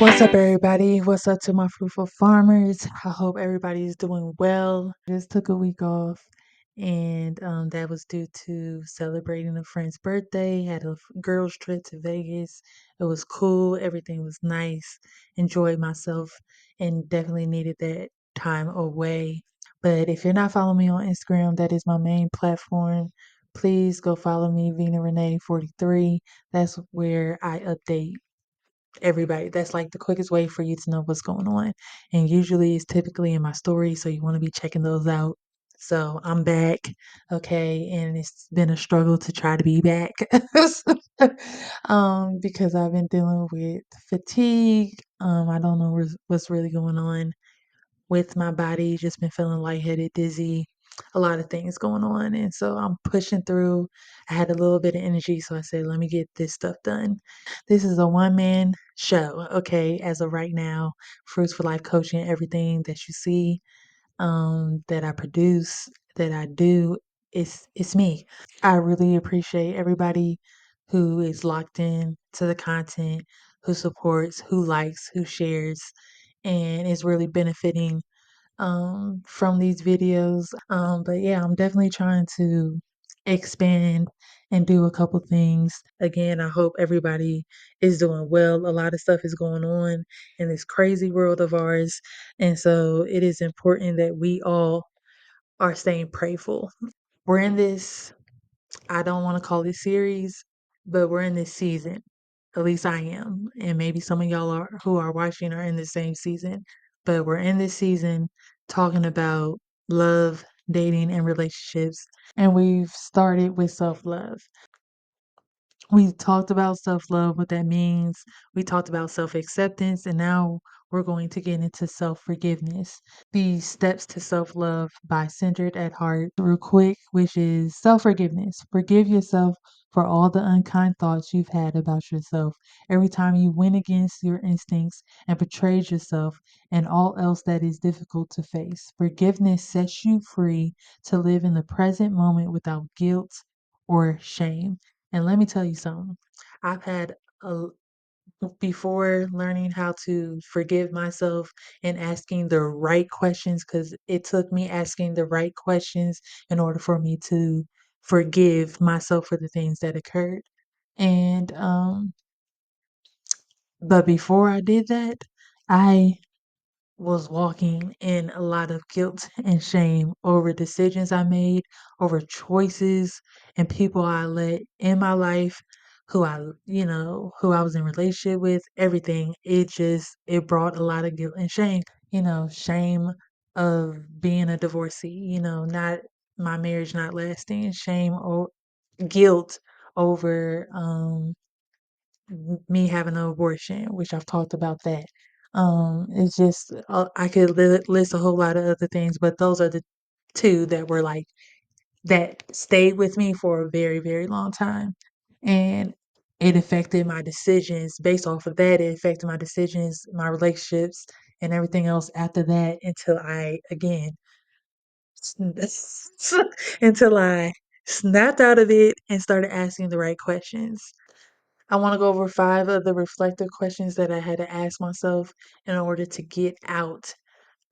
What's up, everybody? What's up to my fruitful farmers? I hope everybody's doing well. Just took a week off, and that was due to celebrating a friend's birthday. Had a girls' trip to Vegas. It was cool. Everything was nice. Enjoyed myself, and definitely needed that time away. But if you're not following me on Instagram, that is my main platform. Please go follow me, Vina Renee 43. That's where I update everybody. That's like the quickest way for you to know what's going on. And usually it's typically in my story, so you want to be checking those out. So I'm back, okay, and it's been a struggle to try to be back. Because I've been dealing with fatigue. I don't know what's really going on with my body, just been feeling lightheaded, dizzy, a lot of things going on. And so I'm pushing through. I had a little bit of energy, so I said, let me get this stuff done. This is a one man show, okay, as of right now. Fruits for Life coaching, everything that you see, that I produce, that I do, it's me. I really appreciate everybody who is locked in to the content, who supports, who likes, who shares, and is really benefiting from these videos. But yeah, I'm definitely trying to expand and do a couple things. Again, I hope everybody is doing well. A lot of stuff is going on in this crazy world of ours. And so it is important that we all are staying prayerful. We're in this, I don't want to call it series, but we're in this season. At least I am. And maybe some of y'all are who are watching are in the same season. But we're in this season talking about love, dating, and relationships. And we've started with self love. We talked about self love, what that means. We talked about self acceptance. And now we're going to get into self forgiveness. The steps to self love by Centered at Heart, real quick, which is self forgiveness. Forgive yourself for all the unkind thoughts you've had about yourself. Every time you went against your instincts and betrayed yourself, and all else that is difficult to face. Forgiveness sets you free to live in the present moment without guilt or shame. And let me tell you something. I've had a before learning how to forgive myself and asking the right questions, because it took me asking the right questions in order for me to forgive myself for the things that occurred. And but before I did that, I was walking in a lot of guilt and shame over decisions I made, over choices and people I let in my life, who I was in relationship with, everything. It brought a lot of guilt and shame. Shame of being a divorcee, not my marriage not lasting, shame or guilt over me having an abortion, which I've talked about that. It's just I could list a whole lot of other things, but those are the two that were like that stayed with me for a very, very long time, and it affected my decisions. Based off of that, it affected my decisions, my relationships, and everything else after that until I again until I snapped out of it and started asking the right questions. I want to go over 5 of the reflective questions that I had to ask myself in order to get out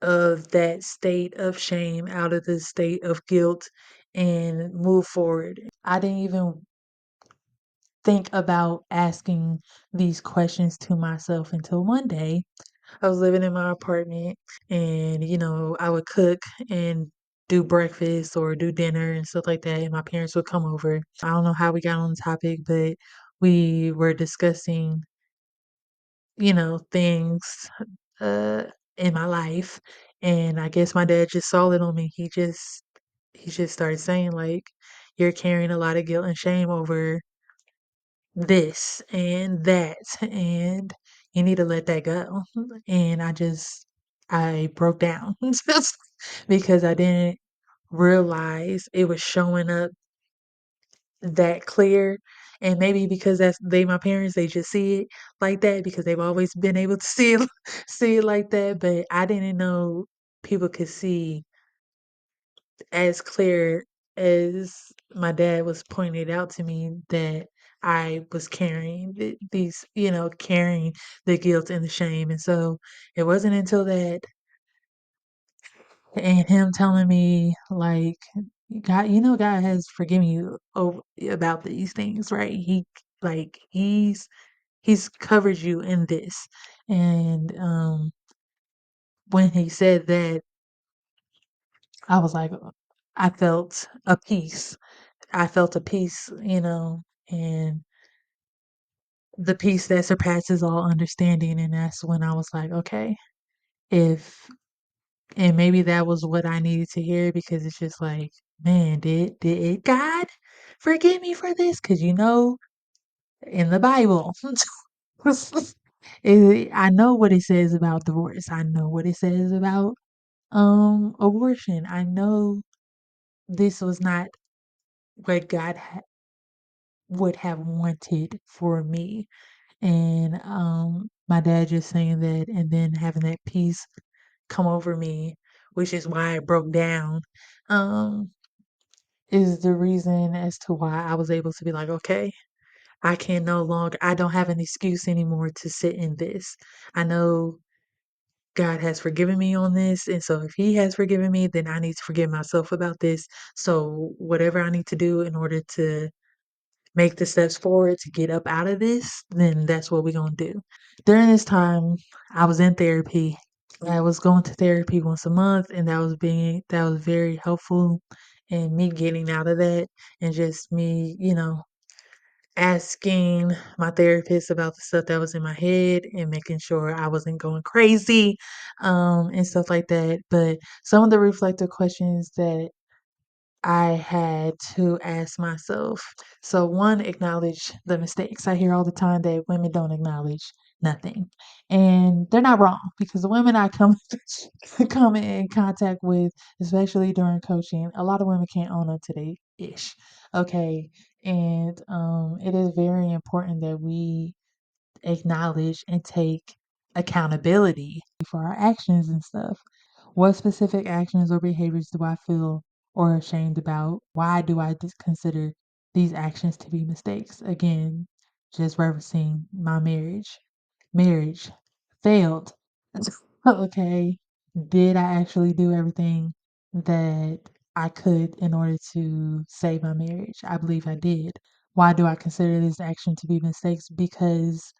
of that state of shame, out of the state of guilt, and move forward. I didn't even think about asking these questions to myself until one day I was living in my apartment, and I would cook and do breakfast or do dinner and stuff like that, and my parents would come over. I don't know how we got on the topic, but we were discussing things uh in my life, and I guess my dad just saw it on me. He just started saying, like, you're carrying a lot of guilt and shame over this and that, and you need to let that go. And I broke down just because I didn't realize it was showing up that clear. And maybe because that's they my parents, they just see it like that because they've always been able to see it see it like that. But I didn't know people could see as clear as my dad was pointing it out to me that I was carrying these, carrying the guilt and the shame. And so it wasn't until that and him telling me like God, God has forgiven you about these things, right? He's covered you in this. And when he said that, I was like, I felt a peace. I felt a peace, and the peace that surpasses all understanding. And that's when I was like, okay, if and maybe that was what I needed to hear, because it's just like, man, did God forgive me for this? Because in the Bible, I know what it says about divorce. I know what it says about abortion. I know this was not what God would have wanted for me. And my dad just saying that, and then having that peace come over me, which is why I broke down, um, is the reason as to why I was able to be like, okay, I don't have an excuse anymore to sit in this. I know God has forgiven me on this. And so if He has forgiven me, then I need to forgive myself about this. So whatever I need to do in order to make the steps forward to get up out of this, then that's what we're going to do. During this time, I was in therapy. I was going to therapy once a month, and that was very helpful in me getting out of that, and just me, asking my therapist about the stuff that was in my head and making sure I wasn't going crazy, and stuff like that. But some of the reflective questions that I had to ask myself. So, one, acknowledge the mistakes. I hear all the time that women don't acknowledge nothing, and they're not wrong, because the women I come come in contact with, especially during coaching, a lot of women can't own up to their ish. Okay, and it is very important that we acknowledge and take accountability for our actions and stuff. What specific actions or behaviors do I feel or ashamed about? Why do I consider these actions to be mistakes? Again, just referencing my marriage. Marriage failed. Okay. Did I actually do everything that I could in order to save my marriage? I believe I did. Why do I consider this action to be mistakes? Because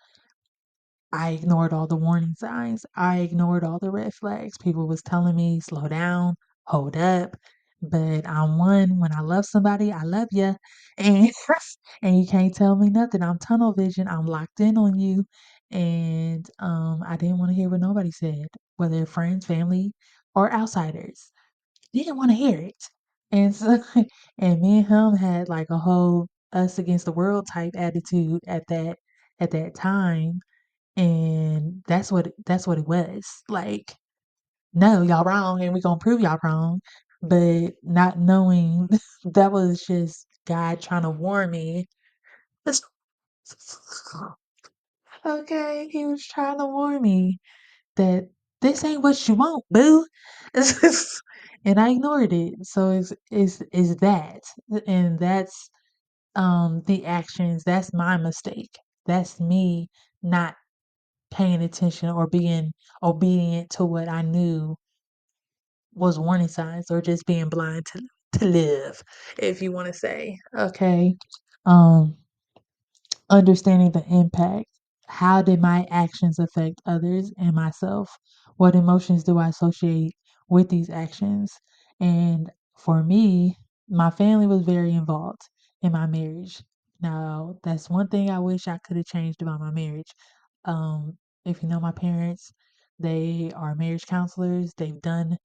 I ignored all the warning signs. I ignored all the red flags. People was telling me, slow down, hold up. But I'm one, when I love somebody, I love you. And and you can't tell me nothing. I'm tunnel vision. I'm locked in on you. And I didn't want to hear what nobody said, whether friends, family, or outsiders. Didn't want to hear it. And so and me and him had like a whole us against the world type attitude at that time, and that's what it was. Like, no, y'all wrong, and we're gonna prove y'all wrong. But not knowing that was just God trying to warn me. Okay, He was trying to warn me that this ain't what you want, boo. And I ignored it. So it's that. And that's the actions, that's my mistake. That's me not paying attention or being obedient to what I knew was warning signs, or just being blind to live, if you want to say. Okay. Um, Understanding the impact. How did my actions affect others and myself? What emotions do I associate with these actions? And for me, my family was very involved in my marriage. Now, that's one thing I wish I could have changed about my marriage. If you know my parents, they are marriage counselors. They've done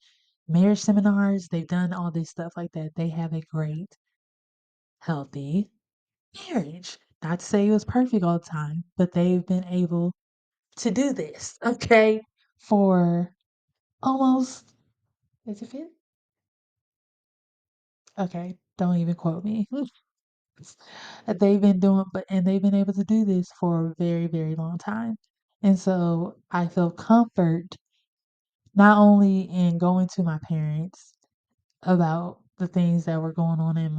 marriage seminars. They've done all this stuff like that. They have a great, healthy marriage. Not to say it was perfect all the time, but they've been able to do this, okay, for almost, is it fit? Okay, don't even quote me. They've been able to do this for a very, very long time. And so I feel comfort not only in going to my parents about the things that were going on in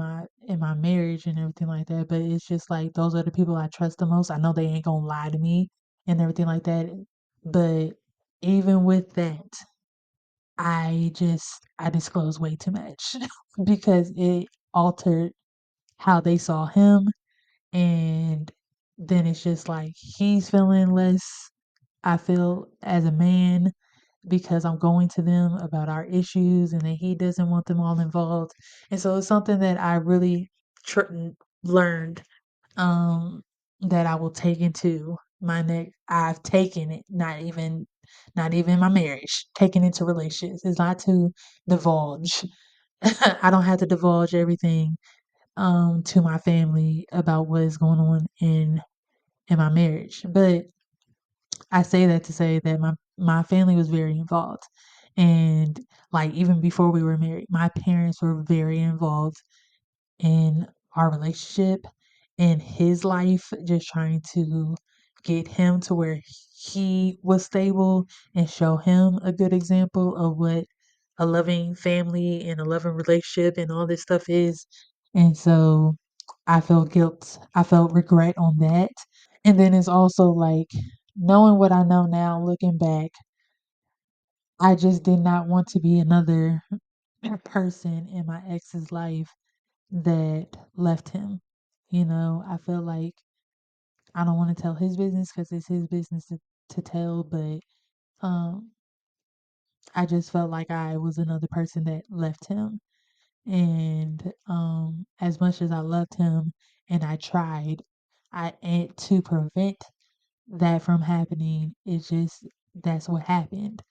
my marriage and everything like that. But it's just like those are the people I trust the most. I know they ain't gonna lie to me and everything like that. But even with that, I disclosed way too much because it altered how they saw him, and then it's just like he's feeling less, I feel, as a man, because I'm going to them about our issues and that he doesn't want them all involved. And so it's something that I really learned, um, that I will take into my next. I've taken it, not even my marriage, taken into relationships is not to divulge. I don't have to divulge everything to my family about what is going on in my marriage. But I say that to say that my family was very involved. And like even before we were married, my parents were very involved in our relationship, in his life, just trying to get him to where he was stable and show him a good example of what a loving family and a loving relationship and all this stuff is. And so I felt guilt, I felt regret on that. And then it's also like knowing what I know now, looking back, I just did not want to be another person in my ex's life that left him. You know, I feel like I don't want to tell his business because it's his business to tell, but um, I just felt like I was another person that left him. And as much as I loved him and I tried, and to prevent that from happening, it just that's what happened.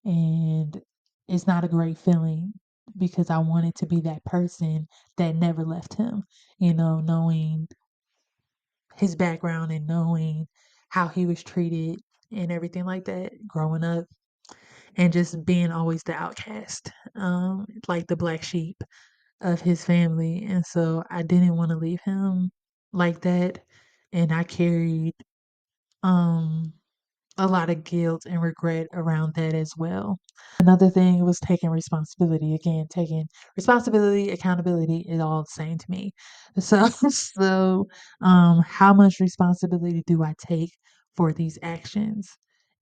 And it's not a great feeling because I wanted to be that person that never left him, you know, knowing his background and knowing how he was treated and everything like that growing up, and just being always the outcast, like the black sheep of his family. And so I didn't want to leave him like that. And I carried um a lot of guilt and regret around that as well. Another thing was taking responsibility. Again, taking responsibility, accountability is all the same to me. So, how much responsibility do I take for these actions?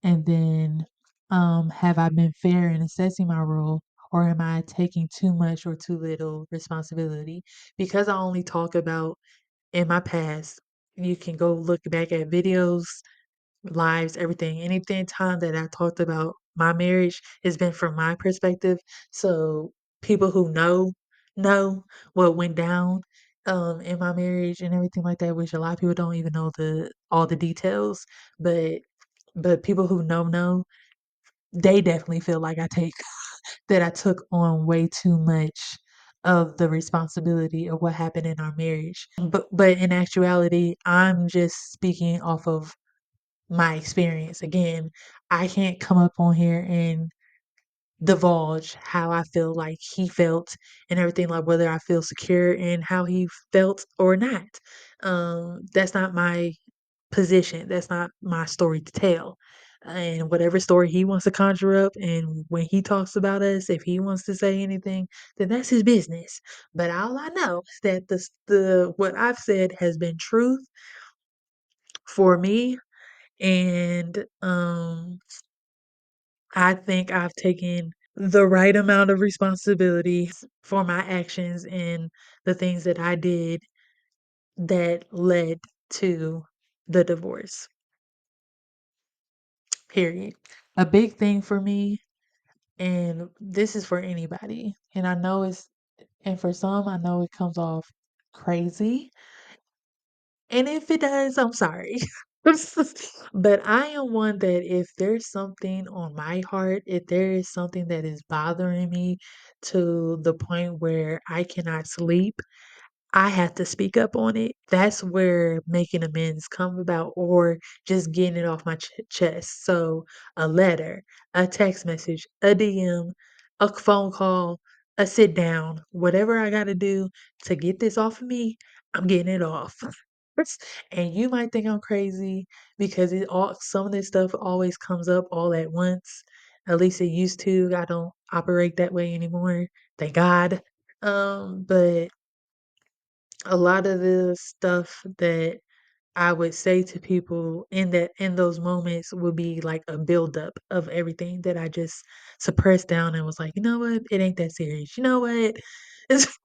And then, have I been fair in assessing my role, or am I taking too much or too little responsibility? Because I only talk about in my past, you can go look back at videos, lives, everything. Anything time that I talked about my marriage has been from my perspective. So people who know what went down in my marriage and everything like that, which a lot of people don't even know the all the details, but people who know, they definitely feel like I took on way too much of the responsibility of what happened in our marriage. But in actuality, I'm just speaking off of my experience. Again, I can't come up on here and divulge how I feel like he felt and everything, like whether I feel secure in how he felt or not. That's not my position. That's not my story to tell. And whatever story he wants to conjure up, and when he talks about us, if he wants to say anything, then that's his business. But all I know is that the what I've said has been truth for me, and I think I've taken the right amount of responsibility for my actions and the things that I did that led to the divorce. Period. A big thing for me, and this is for anybody, and I know and for some, I know it comes off crazy. And if it does, I'm sorry. But I am one that if there's something on my heart, if there is something that is bothering me to the point where I cannot sleep, I have to speak up on it. That's where making amends come about, or just getting it off my chest. So, a letter, a text message, a DM, a phone call, a sit down, whatever I got to do to get this off of me, I'm getting it off. And you might think I'm crazy because some of this stuff always comes up all at once. At least it used to. I don't operate that way anymore. Thank God. But a lot of the stuff that I would say to people in those moments would be like a buildup of everything that I just suppressed down and was like, you know what, it ain't that serious. You know what? It's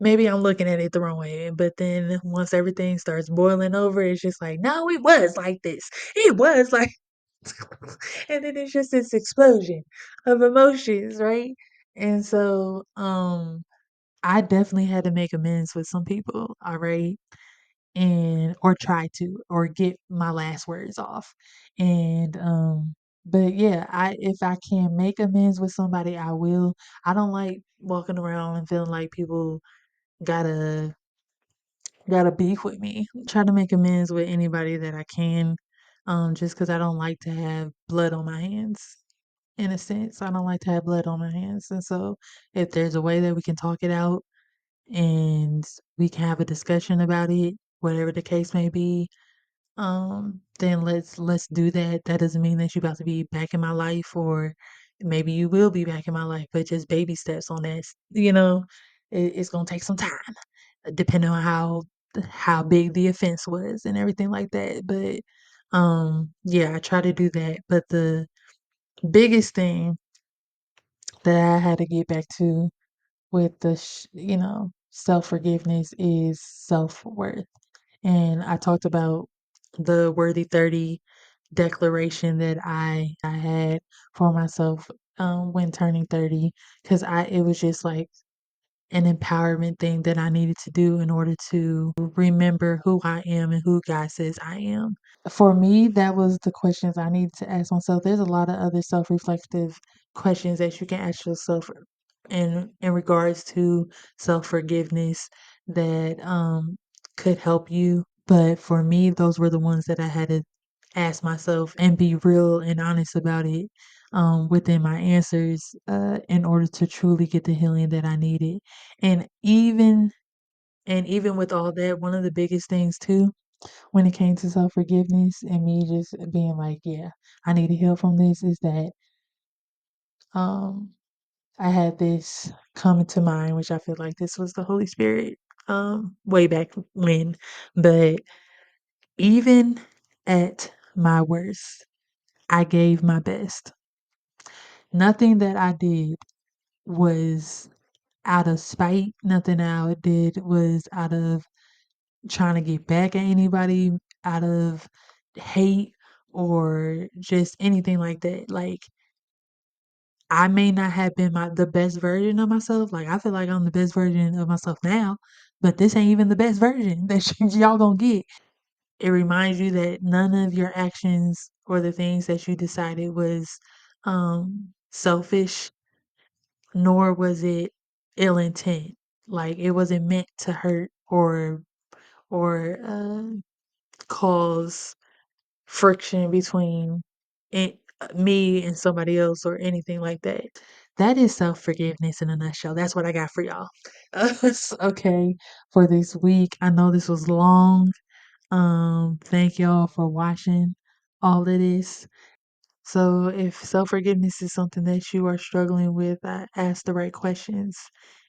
maybe I'm looking at it the wrong way. But then once everything starts boiling over, it's just like, no, it was like this. It was like and then it's just this explosion of emotions, right? And so I definitely had to make amends with some people, all right? And or try to or get my last words off. And but yeah, I if I can make amends with somebody, I will. I don't like walking around and feeling like people gotta gotta beef with me. Try to make amends with anybody that I can. Just because I don't like to have blood on my hands. In a sense, I don't like to have blood on my hands. And so if there's a way that we can talk it out and we can have a discussion about it, whatever the case may be, then let's do that. That doesn't mean that you're about to be back in my life, or maybe you will be back in my life, but just baby steps on that. It's gonna take some time, depending on how big the offense was and everything like that. But yeah, I try to do that. But the biggest thing that I had to get back to with the self forgiveness is self worth. And I talked about the Worthy 30 declaration that I had for myself when turning 30, because I it was just like an empowerment thing that I needed to do in order to remember who I am and who God says I am. For me, that was the questions I needed to ask myself. There's a lot of other self-reflective questions that you can ask yourself in regards to self-forgiveness that could help you. But for me, those were the ones that I had to ask myself and be real and honest about it within my answers in order to truly get the healing that I needed. And even with all that, one of the biggest things too when it came to self forgiveness and me just being like, yeah, I need to heal from this is that um I had this come to mind, which I feel like this was the Holy Spirit way back when. But even at my worst, I gave my best. Nothing that I did was out of spite. Nothing that I did was out of trying to get back at anybody, out of hate or just anything like that. Like I may not have been the best version of myself. Like I feel like I'm the best version of myself now, but this ain't even the best version that y'all gonna get. It reminds you that none of your actions or the things that you decided was selfish, nor was it ill intent. Like it wasn't meant to hurt or cause friction between me and somebody else or anything like that. That is self forgiveness in a nutshell. That's what I got for y'all. Okay, for this week. I know this was long. Thank y'all for watching all of this. So, if self forgiveness is something that you are struggling with, I ask the right questions,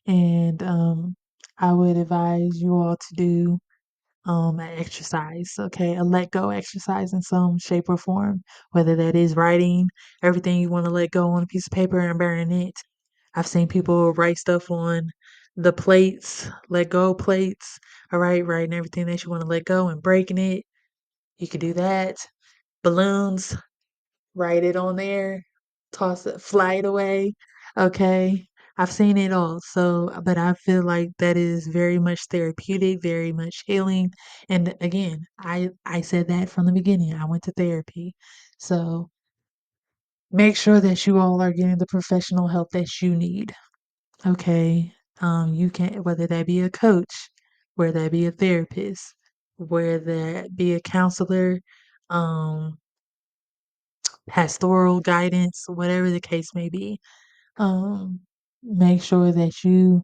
and I would advise you all to do an exercise, okay, a let go exercise in some shape or form, whether that is writing everything you want to let go on a piece of paper and burning it. I've seen people write stuff on the plates, let go plates, all right, writing everything that you want to let go and breaking it. You could do that. Balloons, write it on there, toss it, fly it away. Okay. I've seen it all. So, but I feel like that is very much therapeutic, very much healing. And again, I said that from the beginning. I went to therapy. So, make sure that you all are getting the professional help that you need. Okay. You can whether that be a coach, whether that be a therapist, whether that be a counselor, um pastoral guidance, whatever the case may be. Um, make sure that you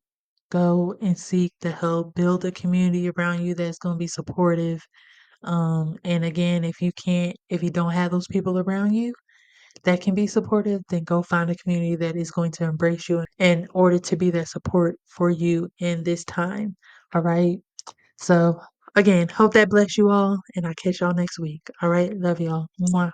go and seek the help, build a community around you that's going to be supportive. And again, if you don't have those people around you, that can be supportive, then go find a community that is going to embrace you in order to be that support for you in this time. All right. So again, hope that bless you all, and I'll catch y'all next week. All right. Love y'all. Mwah.